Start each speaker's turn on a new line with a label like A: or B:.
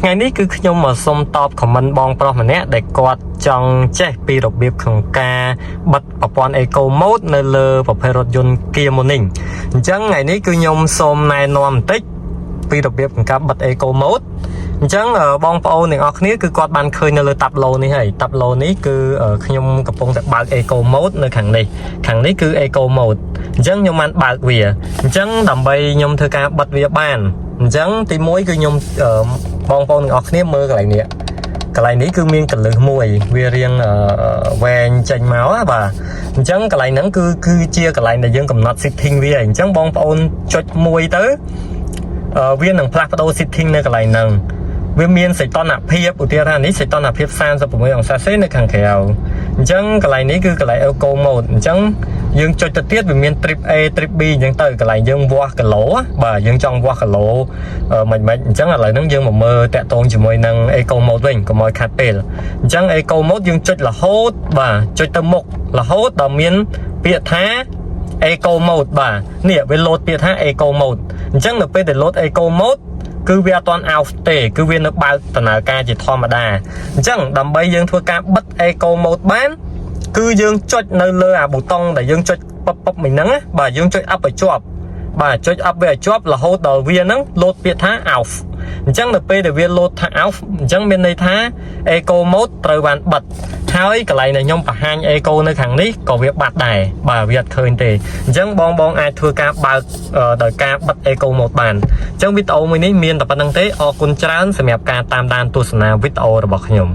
A: ថ្ងៃនេះគឺខ្ញុំមកសុំតបខមមិនបងប្រុសម្នាក់ដែលគាត់ចង់ចេះពីរបៀបក្នុងការបិទប្រព័ន្ធ Eco Mode នៅលើប្រភេទរថយន្ត Kia Morning អញ្ចឹងថ្ងៃនេះគឺខ្ញុំសូមណែនាំបន្តិចពីរបៀបក្នុងការបិទ Eco Mode អញ្ចឹងបងប្អូនទាំងអស់គ្នាគឺគាត់បានឃើញនៅលើតាប់ឡូនេះហើយតាប់ឡូនេះគឺខ្ញុំកំពុងតែបើក Eco Mode នៅខាងនេះគឺ Eco Mode អញ្ចឹងខ្ញុំបានបើកវាអញ្ចឹងដើម្បីខ្ញុំធ្វើការបិទវាបានអញ្ចឹងទី1គឺខ្ញុំបងប្អូនទាំងអស់គ្នាមើលកន្លែងនេះគឺមានកលឹះមួយវារៀងវែងចេញមកបាទអញ្ចឹងកន្លែងហ្នឹងគឺជាកន្លែងដែលយើងកំណត់ setting វាអញ្ចឹងបងប្អូនចុចមួយទៅវានឹងផ្លាស់ប្ដូរ setting នៅកន្លែងហ្នឹងវាមានសីតុណ្ហភាពឧទាហរណ៍នេះសីតុណ្ហភាព36អង្សាសេនៅខាងក្រៅអញ្ចឹងកន្លែងនេះគឺកន្លែង Eco Mode អញ្ចឹងយើងចុចទៅទៀតវាមាន trip A trip B អញ្ចឹងទៅកន្លែងយើងវាស់គីឡូបាទយើងចង់វាស់គីឡូមិនអញ្ចឹងឥឡូវហ្នឹងយើងមកមើលតាក់ទងជាមួយនឹង Eco Mode វិញកុំឲ្យខាត់ពេលអញ្ចឹង Eco Mode យើងចុចរហូតបាទចុចទៅមុខរហូតដល់មានពាក្យថា Eco Mode បាទនេះវាលោតពាក្យថា Eco Mode អញ្ចឹងនៅពេលដែលលោត Eco Mode គឺវាអត់ទាន់ out ទេគឺវានៅបើកដំណើរការជាធម្មតាអញ្ចឹងដើម្បីយើងធ្វើការបិទ Eco Mode បានគឺយើងចុចនៅលើអាប៊ូតុងដែលយើងចុចប៉ុបមិញហ្នឹងបាទយើងចុច up ឲ្យជាប់បាទចុច up វាឲ្យជាប់រហូតដល់វាហ្នឹងលោតពាក្យថា off អញ្ចឹងនៅពេលដែលវាលោតថា off អញ្ចឹងមានន័យថា Eco Mode ត្រូវបានបិទហើយកន្លែងដែលខ្ញុំបង្ហាញ Eco នៅខាងនេះក៏វាបាត់ដែរបាទវាអត់ឃើញទេអញ្ចឹងបងអាចធ្វើការបើកដោយការបិទ Eco Mode បានអញ្ចឹងវីដេអូមួយនេះមានតែប៉ុណ្្នឹងទេអរគុណច្រើនសម្រាប់ការតាមដានទស្សនាវីដេអូរបស់ខ្ញុំ